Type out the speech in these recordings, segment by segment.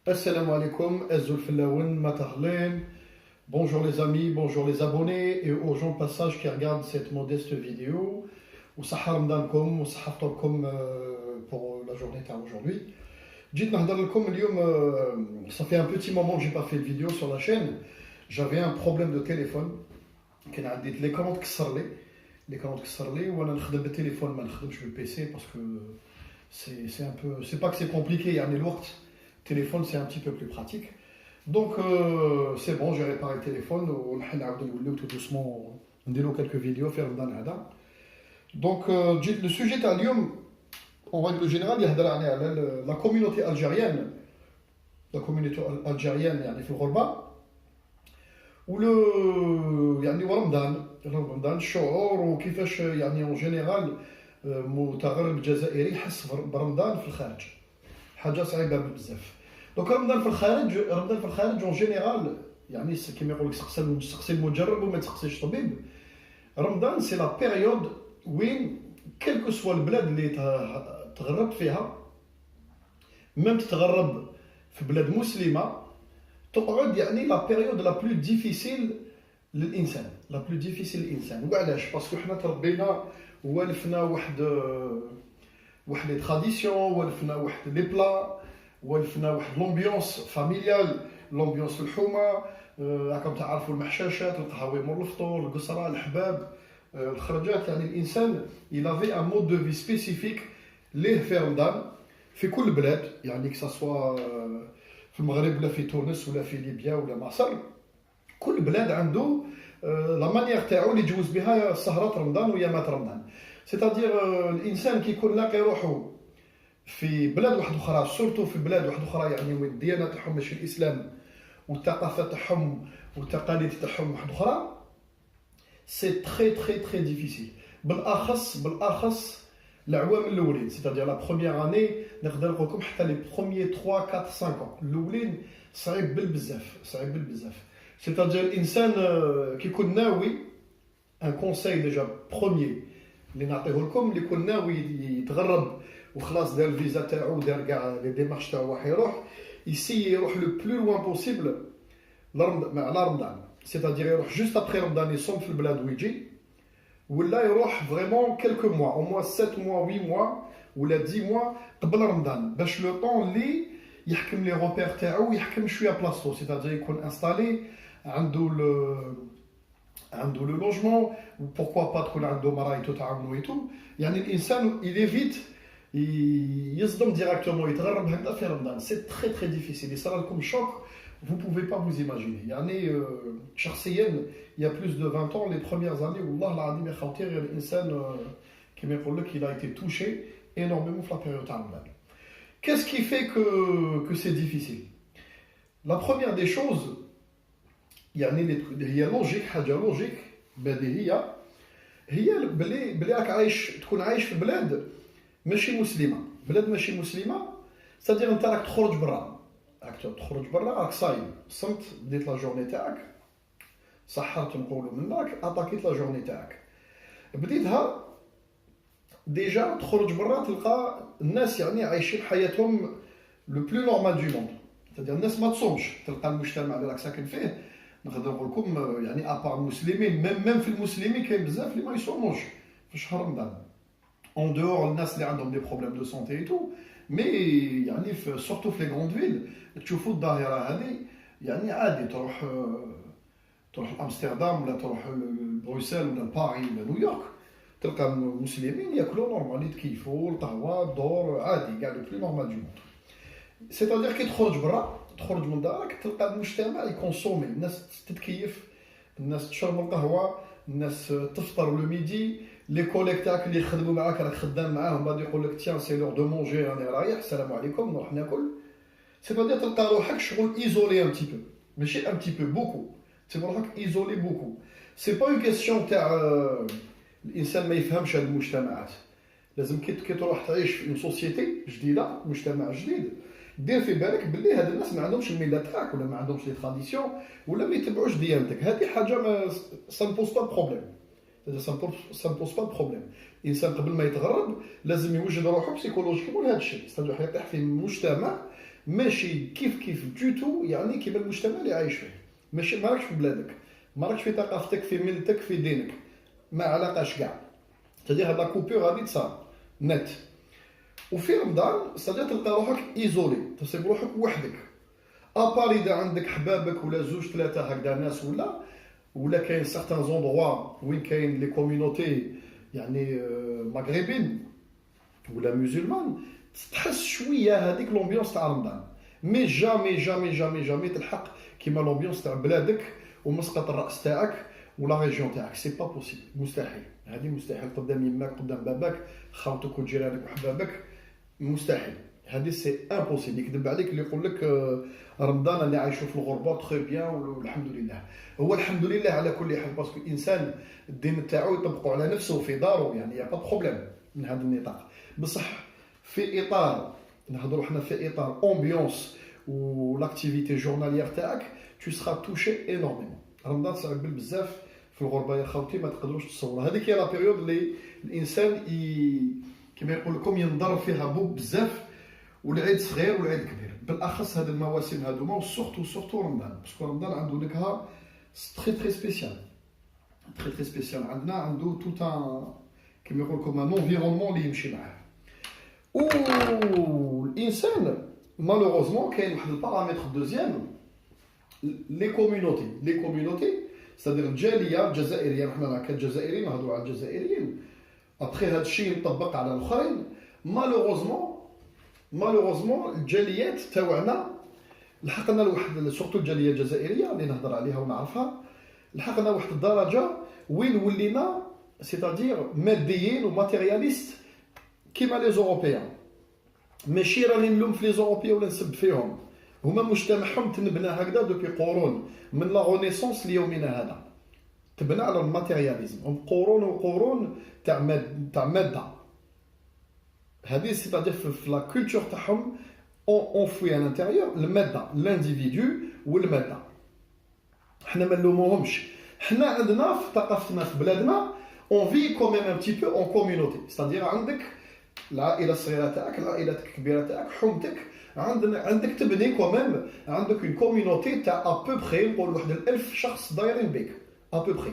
Assalamu alaikum, Azul Filaoun, Matahlin. Bonjour les amis, bonjour les abonnés et aux gens de passage qui regardent cette modeste vidéo. Ou Saharamdankom, ou Sahartorkom pour la journée d'aujourd'hui. Dites Nahdaralkom, ça fait un petit moment que j'ai pas fait de vidéo sur la chaîne. J'avais un problème de téléphone. L'écran de Ksarli. L'écran de Ksarli, ou on a le téléphone, mais on le PC parce que c'est un peu. C'est pas que c'est compliqué, il y a des lourds. Téléphone c'est un petit peu plus pratique. Donc c'est bon, j'ai réparé le téléphone. On a tout doucement quelques vidéos faire donc le sujet d'Alium, en règle générale, il y a la communauté algérienne. La communauté algérienne, يعني في الغربة. ولو يعني رمضان الشعور وكيفاش يعني اون جينيرال متغرب جزائري يحس برمضان في الخارج حاجه صعيبه بزاف. دونك رمضان في الخارج اون جينيرال يعني كيما يقول لك سقسي المجرب وما تسقسيش طبيب. رمضان سي لا بيريود وين كلكو سوا البلاد اللي تغربت فيها، ميم تتغرب في بلاد مسلمه، تقعد يعني لا بيريود لا بلو ديفيسيل للانسان، لا بلو ديفيسيل للانسان. وعلاش؟ باسكو حنا تربينا والفنا واحد لي تراديسيون، والفنا واحد لي بلا، والفنا واحد لومبيونس فاميليال، لومبيونس الحومه، راكم تعرفوا المحشاشات، القهوه مور الفطور، القصره، الحباب، الخرجات. يعني الانسان يلافي ان مود دو في سبيسيفيك ليه في رمضان في كل بلاد، يعني كسوا في المغرب ولا في تونس ولا في ليبيا ولا مصر. كل بلاد عنده لا مانيير تاعو اللي يجوز بها سهرات رمضان ويامات رمضان. سيتادير الانسان كي يكون لاقي روحو في بلاد واحده اخرى، سورتو في بلاد واحده اخرى يعني الديانه تاعهم ماشي الاسلام، والثقافه تاعهم والتقاليد تاعهم واحده اخرى، سي تري ديفيسيل. بالاخص العوام الاولين، سيتادير لا بروميير اني، نقدر نقول لكم حتى لي بروميي 3 4 5 الاولين صعيب بالبزاف. سيتادير الانسان كي يكون ناوي، ان كونساي ديجا بروميي اللي نعطيه لكم، اللي يكون ناوي يتغرب وخلاص دار الفيزا تاعو، دار كاع لي ديمارش تاعو راح يروح، يروح لو بلو لوان بوسيبل على رمضان. سيتادير يروح جوست ابري رمضان، يصوم في البلاد ويجي، ولا يروح فريمون كيلكو موا، او موا 7 موا 8 موا ولا 10 موا قبل رمضان، باش لو طون اللي يحكم لي روبير تاعو، يحكم شويه بلاصتو. سيتادير يكون انستالي، عنده لو لوجمون، بوركوا با تكون عنده مرايتو تعاونو ايتو. يعني الانسان يليفيت يصدم ديراكتومون، يتغرب هكذا في رمضان. سي تري ديفيسيل، يصرى لكم شوك vous pouvez pas vous imaginer. يعني شخصيا il y a plus de 20 ans, les premières années, والله العظيم يا خوتي غير الانسان كما يقول لك il a été touché énormément في la période تاع رمضان. Qu'est-ce qui fait que c'est difficile? La première des choses يعني هي لوجيك، حاجه لوجيك بديهيه، هي بلي راك تكون عايش في بلاد ماشي مسلمه. بلاد ماشي مسلمه سادير انت راك تخرج برا، راك صايم، صمت، ديت لا جورني تاعك، سحرت نقولوا منك، اتاكيت لا جورني تاعك، بديتها ديجا تخرج برا، تلقى الناس يعني عايشين حياتهم لو بلو نورمال دو موند. سادير الناس ما تصومش، تلقى المجتمع اللي راك ساكن فيه، نقدر نقول لكم يعني ابار المسلمين، ميم في المسلمين كاين بزاف اللي ما يصوموش في شهر رمضان، اون دور الناس اللي عندهم دي بروبليم دو سونتي اي تو. مي يعني سورتو في لي غروند فيل تشوفوا الظاهره هذه، يعني عادي تروح لامستردام ولا تروح لبروسيل ولا لباريس ولا نيويورك، تلقى مسلمين ياكلوا نورمال، يتكيفوا القهوه الدور عادي، كاع لو بلو نورمال دو موند. سيتادير كي تخرج من دارك، تلقى المجتمع يكونسومي، الناس تتكيف، الناس تشرب القهوه، الناس تفطر لو ميدي، لي كوليك تاعك اللي يخدموا معاك راك خدام معاهم، بعد يقول لك تيان سي لور دو مونجي، راني رايح، السلام عليكم نروح ناكل. سيتادير تلقى روحك شغل ايزولي ان تي بو، ماشي ان تي بو، بوكو، تلقى روحك ايزولي بوكو. سي با اون كيسيون تاع الانسان ما يفهمش هاد المجتمعات، لازم كي تروح تعيش في سوسيتي جديده، مجتمع جديد، دير في بالك باللي هاد الناس ما عندهمش المله تاعك، ولا ما عندهمش لي تراديسيون، ولا ما يتبعوش ديانتك. هذه حاجه ما سان بوز با بروبليم، سان بوز با بروبليم. الانسان قبل ما يتغرب لازم يوجد روحه بسيكولوجيكمون لهذا الشيء، يستطيع يطيح في مجتمع ماشي كيف دوتو يعني كيما المجتمع اللي عايش فيه. ماشي ما راكش في بلادك، ما راكش في ثقافتك، في ملتك، في دينك، ما علاقاش كاع. تدير هاد لا كوبور غادي تصاب نت. وفي رمضان صدق تلقى روحك ايزولي، تصيب روحك وحدك. ابار اذا عندك حبابك ولا زوج ثلاثه هكذا ناس، ولا كاين سارتان زوندروا وين كاين لي كوميونيتي يعني مغربين ولا مسلمان، تحس شويه هذيك لومبيونس تاع رمضان. مي جامي جامي جامي جامي تلحق كيما لومبيونس تاع بلادك ومسقط الراس تاعك ولا ريجيون تاعك. سي با بوسيبل، مستحيل. هذه مستحيل قدام يماك، قدام باباك، خاوتك وجيرانك وحبابك، مستحيل. هذه سي امبوسيبل. يكذب عليك اللي يقول لك رمضان اللي عايشوا في الغربه تري بيان والحمد لله. هو الحمد لله على كل حال، باسكو الانسان الدين تاعو يطبقوا على نفسه في داره، يعني يا با بروبليم من هذا النطاق. بصح في اطار نهضروا حنا في اطار امبيونس ولاكتيفيتي جورناليير تاعك، تو سرا توشي انورميمون. رمضان صعب بزاف في الغربه يا خوتي، ما تقدروش تصوروا. هذيك هي لا بيريود اللي الانسان كما يقول لكم ينضر فيها بزاف، والعيد صغير والعيد كبير. بالاخص هذه المواسم هذوما، وسورتو رمضان، باسكو رمضان عنده نكهه تري سبيسيال، تري سبيسيال. عنده توت ان كما يقول لكم ان انفيرونمون اللي يمشي معاه. والانسان مالوغوزمون كاين واحد البارامتر دوزيام، لي كوميونيتي سادير الجاليه الجزائريه. حنا كجزائريين نهضروا على الجزائريين، ابخي هذا الشيء يطبق على الاخرين. مالوغوزمون الجاليات تاعنا لحقنا لواحد، سورتو الجاليه الجزائريه اللي نهضر عليها ونعرفها، لحقنا واحد الدرجه وين ولينا سيتادير ماديين وماتيرياليست كيما لي زوروبيان. ماشي راني نلوم في لي زوروبيان ولا نسب فيهم، هما مجتمعهم تنبنى هكذا دوبي قرون من لا رونيسونس ليومنا هذا، تبنى على الماتيرياليزم. قرون تاع ماده. هذه سيتادير في لا كولتور تاعهم اون فوي ان انتيريور الماده، لانديفيدو والماده. حنا ما نلوموهمش. حنا عندنا في ثقافتنا في بلادنا اون في كوميم ان بتي بو اون كوميونيتي، سيتادير عندك العائله الصغيره تاعك، العائله الكبيره تاعك، حومتك، عندك تبني كوميم، عندك اون كوميونيتي تاع ابوبخي نقول واحد 1000 شخص دايرين بك ابوبخي.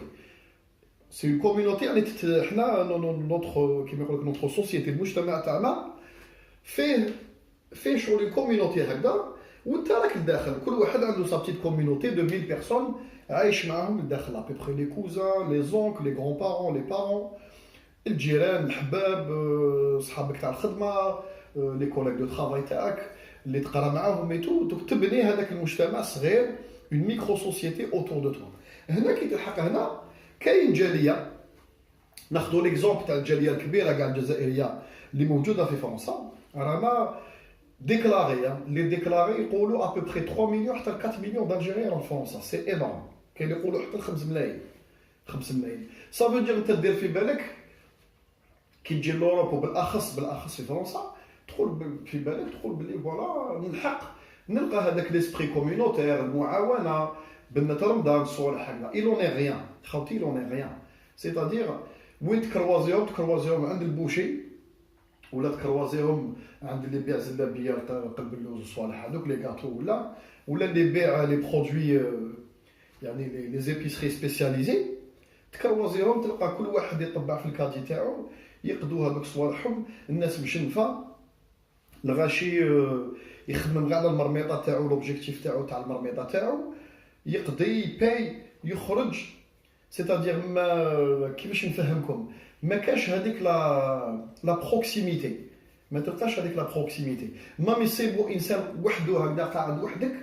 سي اون كوميونيتي يعني حنا نوتر كيما يقول لك نوتر سوسيتي، المجتمع تاعنا فيه شغل كوميونيتي هكذا، وانت راك لداخل. كل واحد عنده سا بتيت كوميونيتي دو 1000 بيرسون عايش معاهم لداخل ابوبخي، لي كوزان، لي زونك، لي غران بارون، لي بارون، الجيران، الحباب، صحابك تاع الخدمه، لي كوليك دو طرافاي تاعك اللي تقرا معاهم ايتو. دوك تبني هذاك المجتمع الصغير، اون ميكرو سوسيتي اوتور دو توا. هنا كي تلحق هنا كاين جاليه، ناخذوا ليكزومبل تاع الجاليه الكبيره كاع الجزائريه اللي موجوده في فرنسا. رانا ديكلاري لي ديكلاري يقولوا ابوبخي 3 مليون حتى 4 مليون دالجيريان في فرنسا، سي انورم. كاين اللي يقولوا حتى 5 ملايين. 5 ملايين صافي دير انت دير في بالك كي تجي لوروب، وبالاخص في فرنسا، تدخل في بالك تقول بلي فوالا نلحق نلقى هذاك ليسبري كوميونيتير، المعاونه، بنت رمضان، صوالح هكذا. ايلون اي ريان خوتي، ايلون اي ريان. سيتادير وين تكروازيهم عند البوشي، ولا تكروازيهم عند اللي يبيع زلابيه قلب اللوز وصوالح هذوك لي غاتو، ولا اللي يبيع لي برودوي يعني لي زيبيسري سبيسياليزي. تكروازيهم تلقى كل واحد يطبع في الكادي تاعو، يقدوا هذوك صوالحهم. الناس مشنفه، الغاشي يخدم غير على المرميطه تاعو، لوبجيكتيف تاعو تاع المرميطه تاعو، يقضي يباي يخرج. سيتادير ما كيفاش نفهمكم، ما كاش هذيك لا بروكسيميتي، ما تلقاش هذيك لا بروكسيميتي. ما يصيبوا انسان وحده هكذا قاعد وحدك،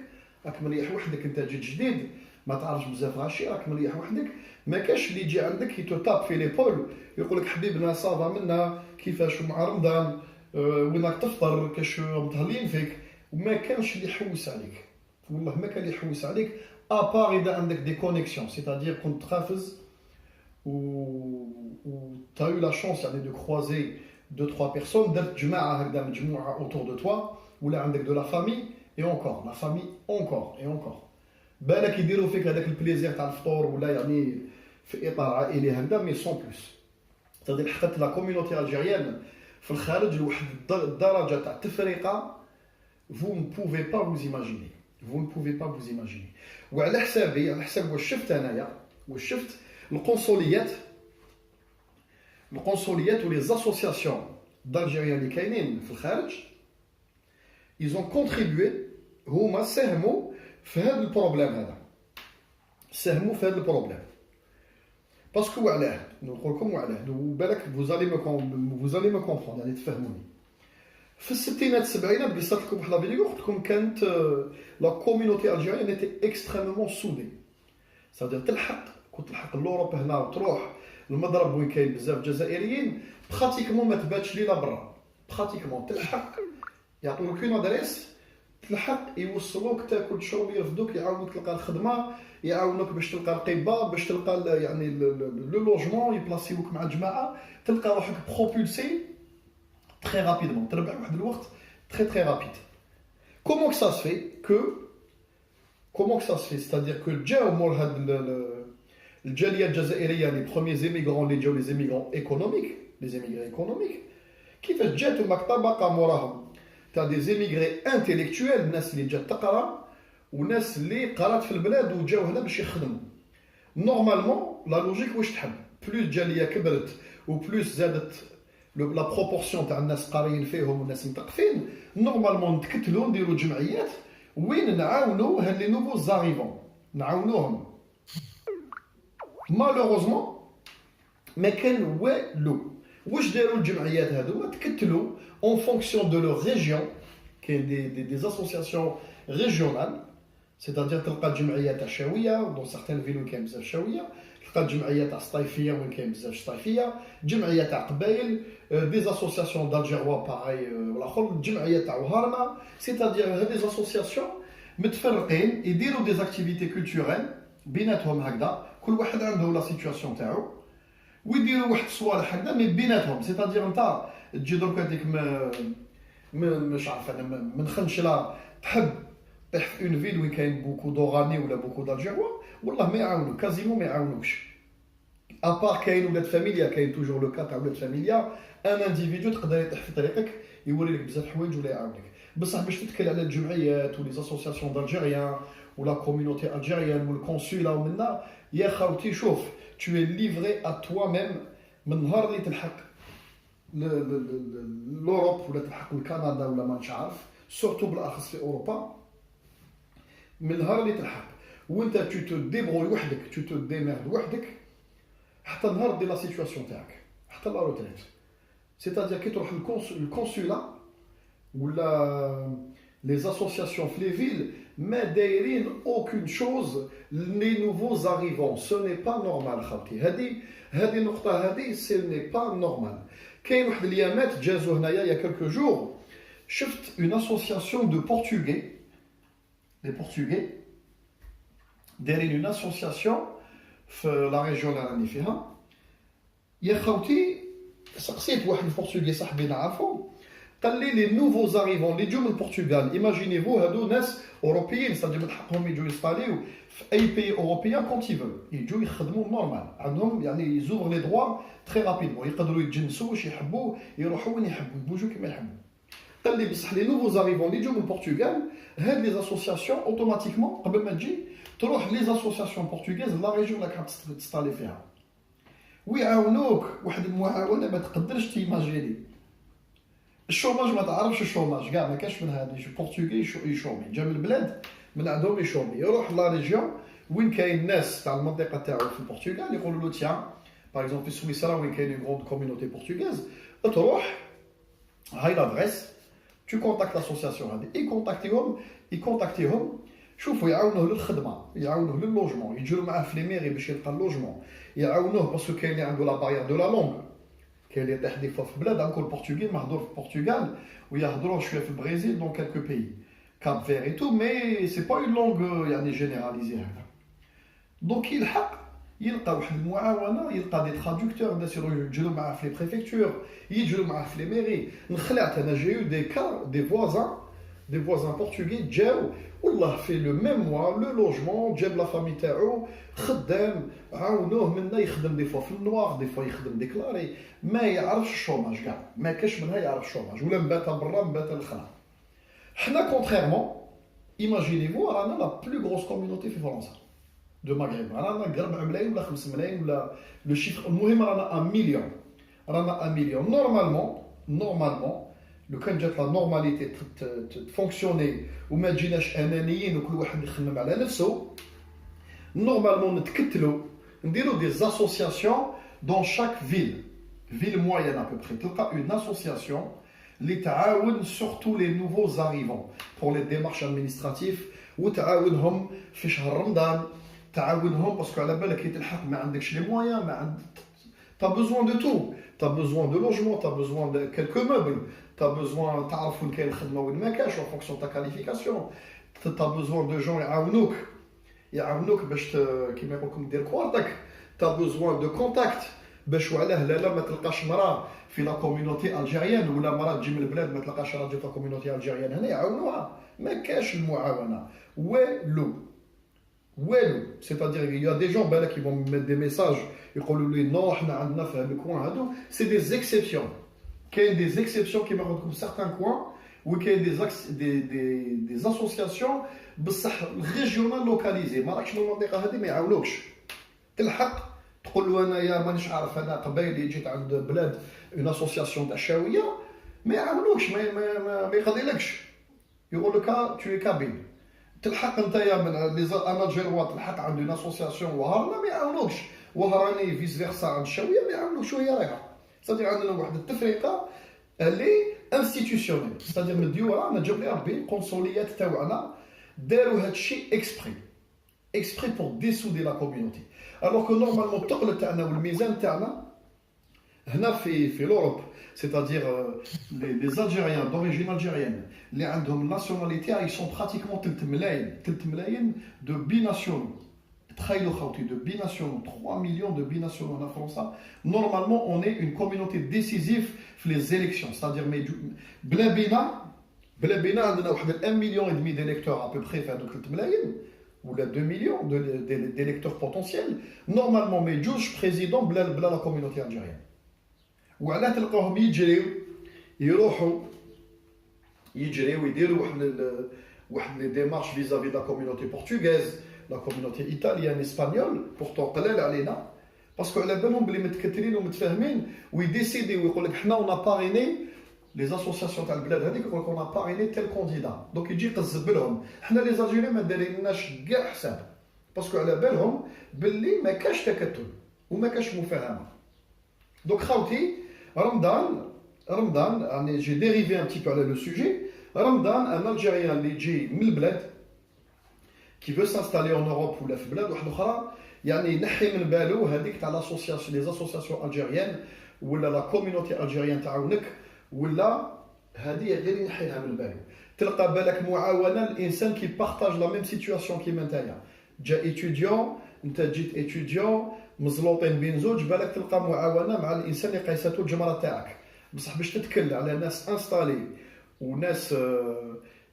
راك مريح وحدك، انت جيت جديد ما تعرفش بزاف غاشي، راك مريح وحدك. ما كاش اللي يجي عندك يتوتاب في ليبول يقول لك حبيبنا صافا منا كيفاش مع رمضان، وين راك تفطر، كاش متهلين فيك. وما كانش اللي يحوس عليك، والله ما كان اللي يحوس عليك ابار اذا عندك دي كونيكسيون. سيتادير كنت تخافز و تا يو لا شانس يعني دو كروازي 2-3 بيرسون، درت جماعه هكذا مجموعه اوتور دو توا، ولا عندك دو لا فامي اي اونكور، لا فامي اونكور اي اونكور. بالك يديروا فيك هذاك البليزير تاع الفطور، ولا يعني في اطار عائلي هكذا، مي سون بلوس. تادير حقت لا كوميونيتي الجيريان في الخارج لواحد الدرجه تاع التفرقه vous ne pouvez pas vous imaginer. Vous ne pouvez pas vous imaginer. وعلى حسابي على حساب واش شفت انايا واش شفت القنصليات ولي زاسوسياسيون d'Algériens اللي كاينين في الخارج ils ont contribué هما ساهموا في هذا البروبليم هذا ساهموا في هذا البروبليم باسكو وعلاه نقول لكم وعلاه بالك vous allez me comprendre يعني تفهموني في الستينات السبعينات قصت لكم واحد لا فيديو قلت لكم كانت لا كوميونيتي الجيريان ايتي اكستريمومون سودي سادير تلحق لوروب هنا وتروح المضرب وين كاين بزاف جزائريين براتيكمون ما تباتش لينا برا براتيكمون تلحق يعطوك اون ادريس تلحق يوصلوك تاكل تشرب يرفدوك يعاونوك تلقى الخدمه يعاونوك باش تلقى القبه باش تلقى يعني لو لوجمون يبلاصيوك مع الجماعه تلقى روحك بروبولسي très rapidement تربح واحد الوقت très rapide. Comment que ça se fait c'est-à-dire que جاو مور هاد الجاليه الجزائريه les premiers immigrants اللي جاو les immigrants économiques كيفاش جاتو طبقه موراهم تاع des immigrés intellectuels الناس اللي جات تقرا وناس اللي قرات في البلاد وجاو هنا باش يخدموا نورمالمون لا لوجيك واش تحب بلوس الجاليه كبرت وبلوس زادت لا بروبورسيون تاع الناس قاريين فيهم والناس مثقفين نورمالمون نتكتلوا نديروا جمعيات وين نعاونوا هاد لي نوفو زاريفون نعاونوهم مالوغوزمون ما كان والو واش داروا الجمعيات هادو تكتلوا اون فونكسيون دو لو ريجيون كاين دي اسوسياسيون ريجيونال سيتادير تلقى الجمعيات تاع الشاويه دون سارتان فيلو كاين بزاف شاويه تلقى الجمعيه تاع السطايفيه وين كاين بزاف سطايفيه جمعيه تاع قبايل دي اسوسياسيون دالجيروا باغي ولا اخر الجمعيه تاع وهرنا سيتادير هاد لي اسوسياسيون متفرقين يديروا دي اكتيفيتي كولتوريل بيناتهم هكذا كل واحد عنده لا سيتوياسيون تاعو ويديروا واحد الصوالح هكذا مي بيناتهم سيتادير نتا تجي درك هذيك مش عارف انا من خنشله تحب طيح في اون فيل وين كاين بوكو دوغاني ولا بوكو دالجيروا والله ما يعاونوك كازيمون ما يعاونوكش ابار كاين ولاد فاميليا كاين توجور لو كا تاع ولاد فاميليا ان انديفيدو تقدر يطيح في طريقك يوري لك بزاف حوايج ولا يعاونك بصح باش تتكل على الجمعيات ولي اسوسياسيون دالجيريان ولا كوميونيتي الجيريان والكونسولا ومنا يا خاوتي شوف tu es livré à toi-même من نهار اللي تلحق لوروب ولا تلحق لكندا ولا ما نعرف سورتو بالاخص في اوروبا من نهار اللي تلحق وانت tu te débrouilles وحدك tu te démerdes وحدك حتى نهار دير لا سيتوياسيون تاعك حتى لا روتريت سيتادير كي تروح الكونسولا ولا les associations في لي فيل ما دايرين aucune chose les nouveaux arrivants ce n'est pas normal خاوتي هذه النقطه هذه ce n'est pas normal كاين واحد اليامات جازو هنايا يا كلكو جور شفت une association de portugais les portugais دايرين une association في لا ريجيون اللي راني فيها يا خاوتي سقسيت واحد البرتغالي صاحبي نعرفو قال لي لي نوفو زاريفون اللي يجوا من البرتغال ايماجينيفو هادو ناس اوروبيين صدق من حقهم يجوا يستاليو في اي بي اوروبيان كونت يفل يجوا يخدموا نورمال عندهم يعني يزوغ لي دروا تري رابيدمون يقدروا يتجنسوا واش يحبوا يروحوا وين يحبوا يبوجوا كما يحبوا قال لي بصح لي نوفو زاريفون اللي يجوا من البرتغال هاد لي اسوسياسيون اوتوماتيكمون قبل ما تجي تروح لي اسوسياسيون بورتوغيز لا ريجيون اللي راك تستالي فيها ويعاونوك واحد المعاونه ما تقدرش تيماجيني الشوماج ما تعرفش الشوماج كاع ما كاش من هذا البرتغالي يشومي جا من البلاد من عندهم يشومي يروح لا ريجيون وين كاين ناس تاع المنطقه تاعو في البرتغال يقولوا له تيان باغ اكزومبل في سويسرا وين كاين اون غروند كوميونيتي بورتوغيز تروح هاي لادريس tu contactes l'association هذه يكونتاكتيهم شوفوا يعاونوه للخدمه يعاونوه لللوجمون يجوا معاه في لي ميري باش يلقى اللوجمون يعاونوه باسكو كاين اللي عنده لا بارير دو لا لونغ كاين اللي يطيح دي فوا في بلاد عنده البرتغالي مهضور في البرتغال ويهضروا شويه في البرازيل دون كالكو بيي كاب فير اي تو مي سي با اون لونغ يعني جينيراليزي هكذا دونك يلحق يلقى واحد المعاونه يلقى دي ترادكتور الناس يجوا معاه في لي بريفكتور يجوا معاه في لي ميري نخلعت انا جايو دي كار دي فوازان بورتوغي جاو والله في لو ميم موا لو لوجمون جاب لا فامي تاعو خدام عاونوه منا يخدم دي فوا في النوار دي فوا يخدم ديكلاري ما يعرفش الشوماج كاع ما كاش منها يعرف الشوماج ولا مبات برا مبات الخلا حنا contrairement, imaginez-vous, رانا la plus grosse communauté في فرنسا de Maghreb. رانا قرب ملايين ولا 5 ملايين ولا لو شيفر المهم رانا 1 مليون. رانا 1 مليون. Normalement, لو كان جات لا نورماليتي تفونكسيوني وما تجيناش انانيين وكل واحد يخمم على نفسه, نورمالمون نتكتلوا نديروا دي زاسوسياسيون dans chaque ville moyenne à peu près. تلقى une association اللي تعاون surtout les nouveaux arrivants pour les démarches administratives وتعاونهم في شهر رمضان, تعاونهم باسكو على بالك كي تلحق ما عندكش لي مويان, ما عند t'as besoin de tout, t'as besoin de logement, t'as besoin de quelques meubles, t'as besoin تعرف وين كاين الخدمه وين ما كاش en fonction de ta qualification, t'as besoin de gens يعاونوك باش كيما يقول لكم دير كوارتك, t'as besoin de contact باش وعلاه لا ما تلقاش مراه في لا كوميونيتي الجيريان ولا مراه تجي من البلاد ما تلقاش راجل في لا كوميونيتي الجيريان هنا يعاونوها. ما كاش المعاونه والو. C'est-à-dire il y a des gens qui vont me mettre des messages يقولوا لي نو حنا عندنا في هذا الكوان هادو, c'est des exceptions. كاين des exceptions كيما قلت لكم certains coins وكاين des associations بصح ريجيونال لوكاليزي, ما راكش من المنطقه هذه ما يعاونوكش. تلحق تقول له انايا مانيش عارف انا قبايلي جيت عند بلاد اون اسوسياسيون تاع الشاويه, ما يعاونوكش, ما يقضيلكش, يقول لك تو اي كابين. تلحق نتايا من لي انالجيروا تلحق عند اون اسوسياسيون وهرانه ما يعاونوكش, وهراني فيس فيرسا عند الشاويه ما يعاونوكش وهي رايحه. صديق عندنا واحد التفرقه اللي انستيتيوشنيل, صديق من الديوره انا جاب لي ربي القنصليات تاعنا داروا هذا الشيء exprès pour dessouder la communauté. Alors que normalement الثقل تاعنا والميزان تاعنا هنا في l'Europe, c'est-à-dire les Algériens d'origine algérienne اللي عندهم nationalité, ils sont pratiquement 3 ملايين de binationaux. تخيلوا خوتي de binationaux, 3 millions de binationaux en France. Normalement on est une communauté décisive في les élections, c'est-à-dire بلا بينا عندنا واحد 1 مليون et demi d'électeurs à peu près في هذوك 3 ملايين ولا 2 millions d'électeurs potentiels. Normalement ما يجوش بريزيدون بلا لا كوميونيتي الجيريان. وعلاه تلقاهم يروحوا يديروا واحد لي ديمارش فيزافي لا كوميونيتي بورتوغيز, لا كوميونيتي ايطاليان, اسبانيول, بورتو قلال علينا باسكو على بالهم بلي متكتلين ومتفاهمين ويديسيدي ويقول لك حنا اون باريني لي اسوسياسيون تاع البلاد هذيك, يقول لك اون باريني تيل كونديدا. دونك يجي يقزب لهم حنا لي زالجيريان ما داريناش كاع حساب باسكو على بالهم باللي ما كاش تكتل وما كاش مفاهمه. دونك خاوتي رمضان يعني جي ديريفي ان بتي بو على لو سوجي. رمضان ان الجيريان اللي يجي من البلاد كي فو سانستالي اون اوروب ولا في بلاد واحده اخرى, يعني نحي من بالو هذيك تاع لاسوسياسيون لي اسوسياسيون الجيريان ولا لا كوميونيتي الجيريان تعاونك ولا هذه غير ينحيها من بالو. تلقى بالك معاونه الانسان كي بارطاج لا ميم سيتوياسيون كيما نتايا جا ايتوديون, انت جيت ايتوديون مزلوطين بين زوج, بالك تلقى معاونه مع الانسان اللي قيساتو الجمره تاعك بصح باش تتكل على ناس انستالي وناس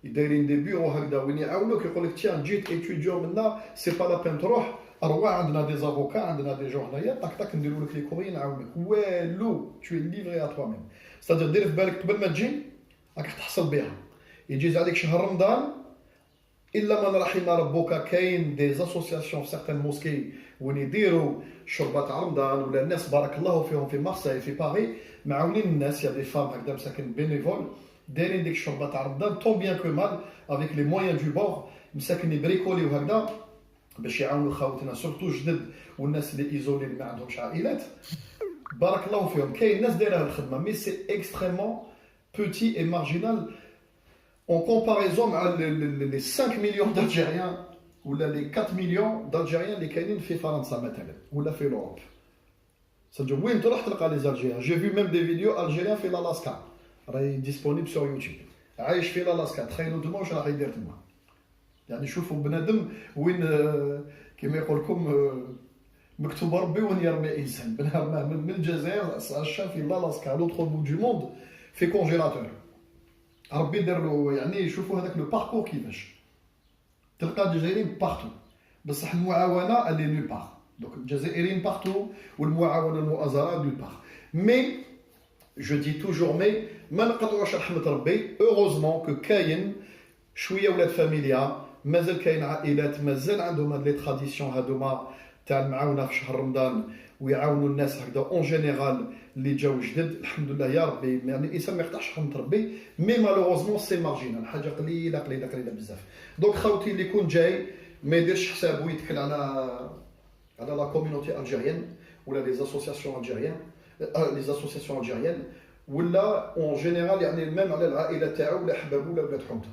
دايرين دي بيرو هكذا وين يعاونوك, يقول لك تيان جيت ايتوديون منا سي با لا بين تروح اروح عندنا دي زافوكا عندنا دي جون هنايا طاك نديروا لك لي كوري نعاونك والو تو ليفري ا توا ميم. ستادير دير في بالك قبل ما تجي راك تحصل بها. يجي عليك شهر رمضان الا من رحم ربك, كاين دي اسوسياسيون في سيغتان موسكي وين يديروا شربه تاع رمضان ولا الناس بارك الله فيهم في مارسيل في باري معاونين الناس, يا دي فام هكذا مساكن بينيفول دايرين ديك الشربه تاع رمضان طون بيان كو مال افيك لي مويان دو بور, مساكن يبريكولي وهكذا باش يعاونوا خاوتنا سورتو جدد والناس اللي ايزولي اللي ما عندهمش عائلات بارك الله فيهم. كاين ناس دايره الخدمه مي سي اكستريمون بوتي اي مارجينال en comparaison مع les 5 millions d'Algériens ولا les 4 millions d'Algériens اللي كاينين في فرنسا مثلا ولا في l'Europe. صدق وين تروح تلقى لي زالجيريان. جي في ميم دي فيديو الجيريان في لالاسكا راهي ديسپونيبل سور يوتيوب, عايش في لالاسكا. تخيلوا تما واش راح يدير تما, يعني شوفوا بنادم وين كما يقول لكم مكتوب ربي وين يرمي انسان. بنادم من الجزائر عاش في لالاسكا لوطخ بو دو موند في كونجيلاتور. ربي دار له يعني شوفوا هذاك لو باركور كيفاش تلقى الجزائريين بارتو بصح المعاونه اللي نول بار. دونك الجزائريين بارتو والمعاونه المؤازره نول بار. مي je dis toujours mais ما نقدروش رحمة ربي heureusement que كاين شويه ولاد فاميليا مازال كاين عائلات مازال عندهم هاد لي تراديسيون هادوما تاع المعاونه في شهر رمضان ويعاونوا الناس هكذا اون جينيرال اللي جاو جدد الحمد لله يا ربي يعني الانسان ما يقطعش رحمه ربي مي مالوغوزمون سي مارجينال حاجه قليله قليله قليله بزاف دونك خاوتي اللي يكون جاي ما يديرش حسابه يتكل على لا كوميونيتي الجيريان ولا لي اسوسياسيون الجيريان لي اسوسياسيون الجيريان ولا اون جينيرال يعني ميم على العائله تاعو ولا احبابه ولا ولاد حومته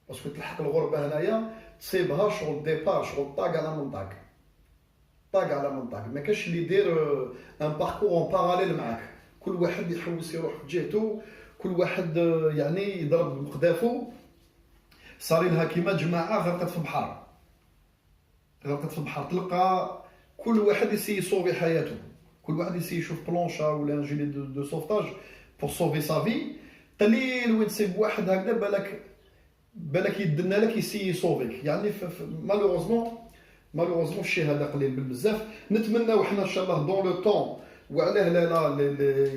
باسكو تلحق الغربه هنايا تصيبها شغل ديبار شغل طاق على منطاق طاق على منطاق ما كاش اللي يدير ان باركور اون باراليل معاك كل واحد يحوس يروح في جهته كل واحد يعني يضرب بقدافو صاري لها كيما جماعه غرقت في بحر تلقى كل واحد يسي يصوفي حياته كل واحد يسي يشوف بلونشا ولا ان جيلي دو سوفتاج بور صوفي سافي قليل وين تصيب واحد هكذا بالك يدنا لك يسي يصوفيك يعني مالوغوزمون الشيء هذا قليل بزاف نتمناو حنا ان شاء الله دون لو طون وعلاه لا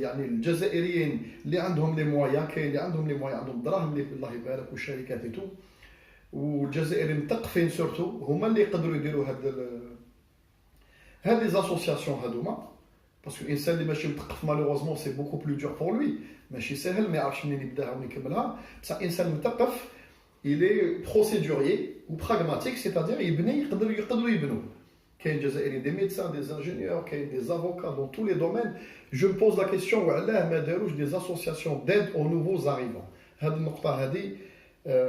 يعني الجزائريين اللي عندهم لي مويان كاين اللي عندهم لي مويان عندهم دراهم اللي الله يبارك والشركات تو والجزائريين مثقفين سورتو هما اللي يقدروا يديروا هاد لي زاسوسياسيون هادوما باسكو الانسان اللي ماشي مثقف مالوغوزمون سي بوكو بلو دور بور لوي ماشي ساهل ما يعرفش منين يبداها وين يكملها بصح انسان مثقف il est procédurier ou pragmatique, c'est-à-dire يقدروا يبنوا. كاين جزائريين des médecins, des ingénieurs, كاين des avocats dans tous les domaines. Je me pose la question وعلاه ما داروش des associations d'aide aux nouveaux arrivants. هذه النقطة هذه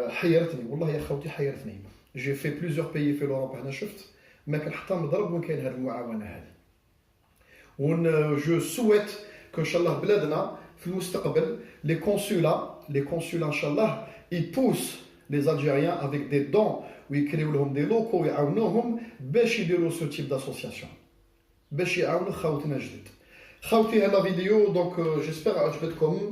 حيرتني والله يا خوتي حيرتني. J'ai fait plusieurs pays في l'Europe هنا شفت ما كان حتى مضرب وين كاين هذه المعاونة هذه. je souhaite que إن شاء الله بلادنا في المستقبل les consulats إن شاء الله ils poussent les Algériens avec des dons ويكريو لهم دي لوكو ويعاونوهم باش يديروا سو تيب داسوسياسيون باش يعاونوا خاوتنا جدد خاوتي هذا فيديو دونك جيسبر عجبتكم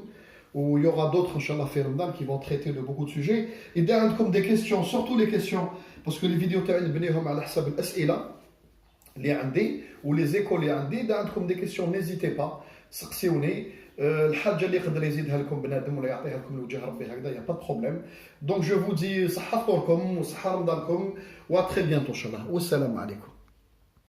و il y aura d'autres inchallah في رمضان qui vont traiter de beaucoup de sujets اذا عندكم des questions surtout les questions parce que les vidéos تاعي نبنيهم على حساب الاسئله اللي عندي ولي زيكو اللي عندي اذا عندكم des questions n'hésitez pas سقسيوني الحاجه اللي يقدر يزيدها لكم بنادم ولا يعطيها لكم لوجه ربي هكذا يا با بروبليم دونك جو فو دي صحه فطوركم وصحه رمضانكم و تري بيانتو ان شاء الله والسلام عليكم